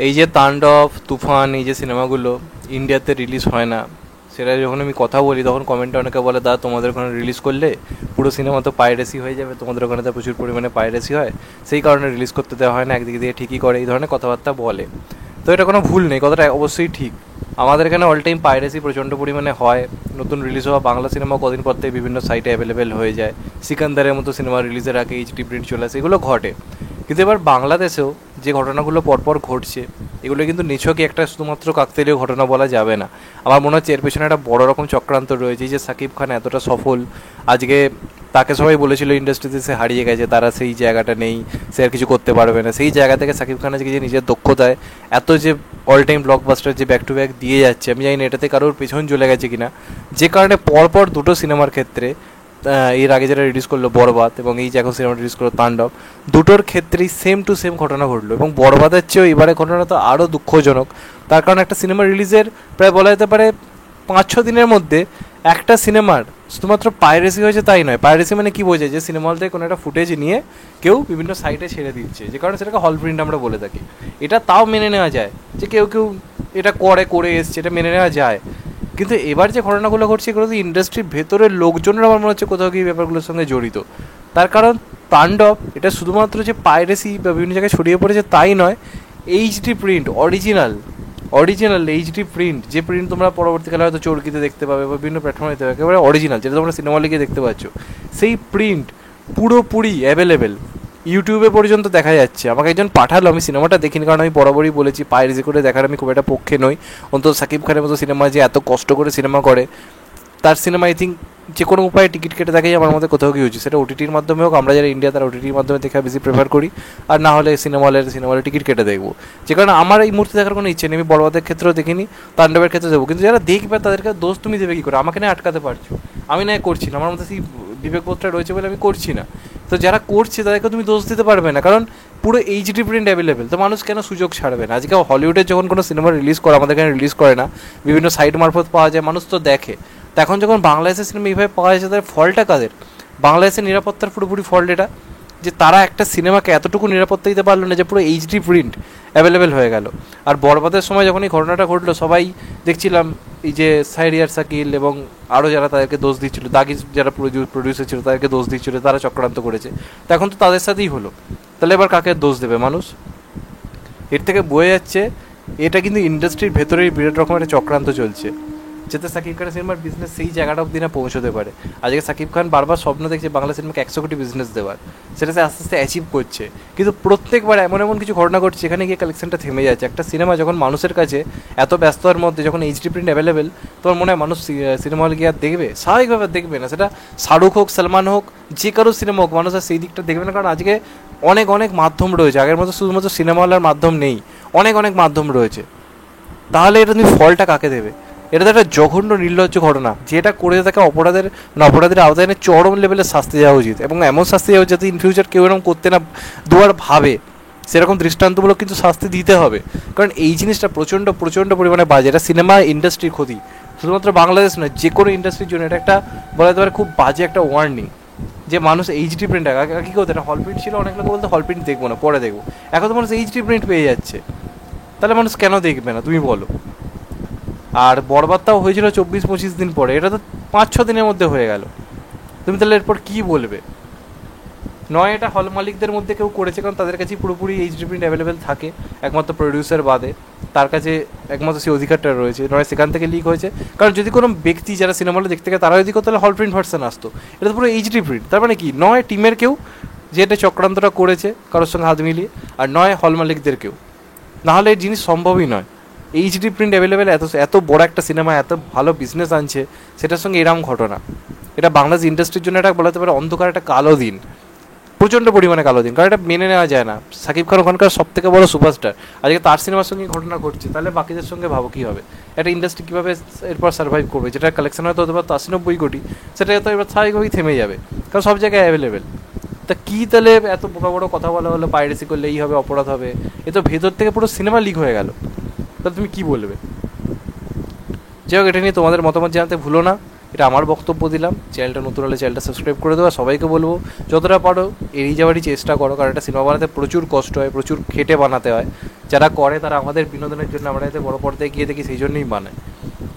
এই যে তাণ্ডব, তুফান, এই যে সিনেমাগুলো ইন্ডিয়াতে রিলিজ হয় না, সেটা যখন আমি কথা বলি তখন কমেন্টে অনেকে বলে, দা তোমাদের ওখানে রিলিজ করলে পুরো সিনেমা তো পাইরেসি হয়ে যাবে, তোমাদের ওখানে তো প্রচুর পরিমাণে পাইরেসি হয়, সেই কারণে রিলিজ করতে দেওয়া হয় না, একদিকে দিয়ে ঠিকই করে, এই ধরনের কথাবার্তা বলে। তো এটা কোনো ভুল নেই, কথাটা অবশ্যই ঠিক। আমাদের এখানে অল টাইম পাইরেসি প্রচণ্ড পরিমাণে হয়। নতুন রিলিজ হওয়া বাংলা সিনেমা কদিন পর থেকে বিভিন্ন সাইটে অ্যাভেলেবেল হয়ে যায়। সিকান্দারের মতো সিনেমা রিলিজের আগে এইচডি প্রিন্ট চলে আসে, এগুলো ঘটে। কিন্তু এবার বাংলাদেশেও যে ঘটনাগুলো পরপর ঘটছে, এগুলো কিন্তু নিছকই একটা শুধুমাত্র কাকতালীয় ঘটনা বলা যাবে না। আমার মনে হচ্ছে এর পেছনে একটা বড় রকম চক্রান্ত রয়েছে। যে সাকিব খান এতটা সফল, আজকে তাকে সবাই বলেছিল ইন্ডাস্ট্রিতে সে হারিয়ে গেছে, তারা সেই জায়গাটা নেই, সে আর কিছু করতে পারবে না। সেই জায়গা থেকে সাকিব খান আজকে যে নিজের দক্ষতায় এত যে অল টাইম ব্লকবাস্টার যে ব্যাক টু ব্যাক দিয়ে যাচ্ছে, আমি জানি না এটাতে কারোর পেছন চলে গেছে কিনা, যে কারণে পরপর দুটো সিনেমার ক্ষেত্রে, এর আগে যেটা রিলিজ করলো বরবাদ এবং এই যে এখন সিনেমা রিলিজ করলো তাণ্ডব, দুটোর ক্ষেত্রেই সেম টু সেম ঘটনা ঘটলো। এবং বরবাদের চেয়েও এবারে ঘটনা তো আরও দুঃখজনক। তার কারণ একটা সিনেমা রিলিজের প্রায় বলা যেতে পারে 5-6 দিনের মধ্যে একটা সিনেমার শুধুমাত্র পাইরেসি হয়েছে তাই নয়। পাইরেসি মানে কি বোঝায়? যে সিনেমা হল থেকে কোনো একটা ফুটেজ নিয়ে কেউ বিভিন্ন সাইটে ছেড়ে দিচ্ছে, যে কারণে সেটাকে হল প্রিন্ট আমরা বলে থাকি। এটা তাও মেনে নেওয়া যায়, যে কেউ কেউ এটা করে এসছে, এটা মেনে নেওয়া যায়। কিন্তু এবার যে ঘটনাগুলো ঘটছে, এগুলো তো ইন্ডাস্ট্রির ভেতরের লোকজনরা আমার মনে হচ্ছে কোথাও গিয়ে ব্যাপারগুলোর সঙ্গে জড়িত। তার কারণ তাণ্ডব এটা শুধুমাত্র যে পাইরেসি বা বিভিন্ন জায়গায় ছড়িয়ে পড়েছে তাই নয়, HD print original HD print, যে প্রিন্ট তোমরা পরবর্তীকালে হয়তো চরকিতে দেখতে পাবে বা বিভিন্ন প্ল্যাটফর্মে দেখতে পাবে, একেবারে অরিজিনাল, যেটা তোমরা সিনেমা হলে গিয়ে দেখতে পাচ্ছ, সেই প্রিন্ট পুরোপুরি অ্যাভেলেবেল ইউটিউবে পর্যন্ত দেখা যাচ্ছে। আমাকে একজন পাঠালো, আমি সিনেমাটা দেখিনি, কারণ আমি বরাবরই বলেছি পাইরেসি করে দেখার আমি খুব একটা পক্ষে নই। অন্তত সাকিব খানের মতো সিনেমা যে এত কষ্ট করে সিনেমা করে, তার সিনেমা আই থিঙ্ক যে কোনো উপায়ে টিকিট কেটে দেখাই আমার মধ্যে কোথাও গিয়ে হচ্ছে, সেটা ওটিটির মাধ্যমে হোক, আমরা যারা ইন্ডিয়া তারা ওটিটির মাধ্যমে দেখা বেশি প্রেফার করি, আর না হলে সিনেমা হলে টিকিট কেটে দেখবো। যে কারণে আমার এই মুহূর্তে দেখার কোনো ইচ্ছে নেই। আমি বড়বাদের ক্ষেত্রেও দেখিনি, তাণ্ডবের ক্ষেত্রে দেবো, কিন্তু যারা দেখবে তাদেরকে দোষ তুমি দেবে কী করে? আমাকে না আটকাতে পারছো, আমি না করছি না, আমার মধ্যে সেই বিবেকবোধটা রয়েছে বলে আমি করছি না। তো যারা করছে তাদেরকে তুমি দোষ দিতে পারবে না, কারণ পুরো এইচডি প্রিন্ট অ্যাভেলেবেল। তো মানুষ কেন সুযোগ ছাড়বে না? আজকে হলিউডের যখন কোনো সিনেমা রিলিজ করে, আমাদের এখানে রিলিজ করে না, বিভিন্ন সাইট মারফত পাওয়া যায়, মানুষ তো দেখে। তো এখন যখন বাংলাদেশের সিনেমা এইভাবে পাওয়া যাচ্ছে, তাদের ফলটা কাদের? বাংলাদেশের নিরাপত্তার পুরোপুরি ফল্ট এটা, যে তারা একটা সিনেমাকে এতটুকু নিরাপত্তা দিতে পারলো না যে পুরো এইচডি প্রিন্ট অ্যাভেলেবেল হয়ে গেল। আর বরবাদের সময় যখন এই ঘটনাটা ঘটলো, সবাই দেখছিলাম এই যে সাইরিয়ার শাকিল এবং আরও যারা তাদেরকে দোষ দিচ্ছিল, দাগিজ যারা প্রডিউসার ছিল তাদেরকে দোষ দিচ্ছিল, তারা চক্রান্ত করেছে। তো এখন তো তাদের সাথেই হলো, তাহলে এবার কাকে দোষ দেবে মানুষ? এর থেকে বোঝা যাচ্ছে এটা কিন্তু ইন্ডাস্ট্রির ভেতরেই বিরাট রকমের একটা চক্রান্ত চলছে, যাতে সাকিব খানের সিনেমার বিজনেস সেই জায়গাটা অব্দি না পৌঁছতে পারে। আজকে সাকিব খান বারবার স্বপ্ন দেখছে বাংলা সিনেমাকে 100 কোটি বিজনেস দেওয়ার, সেটা সে আস্তে আস্তে অ্যাচিভ করছে। কিন্তু প্রত্যেকবার এমন এমন কিছু ঘটনা ঘটছে, এখানে গিয়ে কালেকশনটা থেমে যাচ্ছে। একটা সিনেমা যখন মানুষের কাছে এত ব্যস্ততার মধ্যে যখন এইচডি প্রিন্ট অ্যাভেলেবেল, তোমার মনে হয় মানুষ সিনেমা হলে গিয়ে আর দেখবে? স্বাভাবিকভাবে দেখবে না। সেটা শাহরুখ হোক, সালমান হোক, যে কারো সিনেমা হোক, মানুষ আর সেই দিকটা দেখবে না। কারণ আজকে অনেক অনেক মাধ্যম রয়েছে, আগের মতো শুধুমাত্র সিনেমা হলের মাধ্যম নেই, অনেক অনেক মাধ্যম রয়েছে। তাহলে এটা তুমি ফলটা কাকে দেবে? এটা তো একটা জঘন্য নির্লজ্জ ঘটনা, যেটা করে তাকে অপরাধের আওতায় এনে চরম লেভেলের শাস্তি দেওয়া উচিত, এবং এমন শাস্তি দেওয়া যাতে ইন ফিউচার কেউ এরকম করতে না দুবার ভাবে, সেরকম দৃষ্টান্তমূলক কিন্তু শাস্তি দিতে হবে। কারণ এই জিনিসটা প্রচণ্ড প্রচণ্ড পরিমাণে বাজে। এটা সিনেমা ইন্ডাস্ট্রির ক্ষতি, শুধুমাত্র বাংলাদেশ নয়, যে কোনো ইন্ডাস্ট্রির জন্য এটা একটা বলা যেতে পারে খুব বাজে একটা ওয়ার্নিং। যে মানুষ এইচডি প্রিন্ট আগে কী করতো, এটা হল প্রিন্ট ছিল, অনেক লোক বলতে হল প্রিন্ট দেখবো না, পরে দেখবো। এখন তো মানুষ এইচডি প্রিন্ট পেয়ে যাচ্ছে, তাহলে মানুষ কেন দেখবে না তুমি বলো? আর বরবাদটাও হয়েছিল 24-25 দিন পরে, এটা তো 5-6 দিনের মধ্যে হয়ে গেল। তুমি তাহলে এরপর কী বলবে? নয় এটা হল মালিকদের মধ্যে কেউ করেছে, কারণ তাদের কাছেই পুরোপুরি এইচডি প্রিন্ট অ্যাভেলেবেল থাকে, একমাত্র প্রডিউসার বাদে, তার কাছে একমাত্র সেই অধিকারটা রয়েছে। নয় সেখান থেকে লিক হয়েছে, কারণ যদি কোনো ব্যক্তি যারা সিনেমা হলে দেখতে গেছে তারা যদি করতো, তাহলে হল প্রিন্ট ভার্সন আসতো। এটা তো পুরো এইচডি প্রিন্ট। তার মানে কি, নয় টিমের কেউ যে এটা চক্রান্তটা করেছে কারোর সঙ্গে হাত মিলিয়ে, আর নয় হল মালিকদের কেউ, নাহলে এই জিনিস সম্ভবই নয়। এইচডি প্রিন্ট অ্যাভেলেবেল, এত বড় একটা সিনেমা এত ভালো বিজনেস আনছে, সেটার সঙ্গে এরকম ঘটনা, এটা বাংলাদেশ ইন্ডাস্ট্রির জন্য এটা বলতে পারে অন্ধকার একটা কালো দিন, প্রচণ্ড পরিমাণে কালো দিন। কারণ এটা মেনে নেওয়া যায় না। সাকিব খান ওখানকার সব থেকে বড় সুপারস্টার, আজকে তার সিনেমার সঙ্গে ঘটনা ঘটছে, তাহলে বাকিদের সঙ্গে ভাবো কী হবে? একটা ইন্ডাস্ট্রি কীভাবে এরপর সার্ভাইভ করবে? যেটা কালেকশন হয়তো হতে পারতো 80-90 কোটি, সেটা তো এবার স্বাভাবিকভাবেই থেমে যাবে, কারণ সব জায়গায় অ্যাভেলেবেল। তা কী তাহলে এত বড় বড় কথা বলা হলো, পাইরেসি করলে এই হবে, অপরাধ হবে? এ তো ভেতর থেকে পুরো সিনেমা লিক হয়ে গেল, তাহলে তুমি কী বলবে? যাই হোক, এটা নিয়ে তোমাদের মতামত জানাতে ভুলো না। এটা আমার বক্তব্য দিলাম। চ্যানেলটা নতুন হলে চ্যানেলটা সাবস্ক্রাইব করে দেওয়া। সবাইকে বলবো যতটা পারো এড়িয়ে যাওয়ারই চেষ্টা করো, কারণ একটা সিনেমা বানাতে প্রচুর কষ্ট হয়, প্রচুর খেটে বানাতে হয়, যারা করে তারা আমাদের বিনোদনের জন্য, আমরা যাতে বড় পর্দায় গিয়ে দেখি সেই জন্যই বানায়।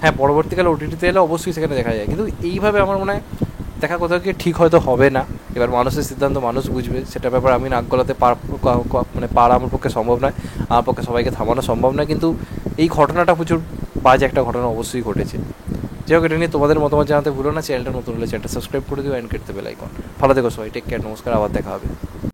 হ্যাঁ, পরবর্তীকালে ওটিটিতে এলে অবশ্যই সেখানে দেখা যায়, কিন্তু এইভাবে আমার মনে হয় দেখা কোথাও গিয়ে ঠিক হয়তো হবে না। এবার মানুষের সিদ্ধান্ত মানুষ বুঝবে, সেটা ব্যাপার আমি নাক গলাতে মানে পারা আমার পক্ষে সম্ভব নয়, আমার পক্ষে সবাইকে থামানো সম্ভব নয়, কিন্তু এই ঘটনাটা প্রচুর বাজে একটা ঘটনা অবশ্যই ঘটেছে। যাই হোক, এটা নিয়ে তোমাদের মতামত জানাতে ভুলো না। চ্যানেলটা নতুন হলে চ্যানেলটা সাবস্ক্রাইব করে দিও, অ্যান্ড কেটে বেল আইকন। ভালো থেকো সবাই, টেক কেয়ার, নমস্কার, আবার দেখা হবে।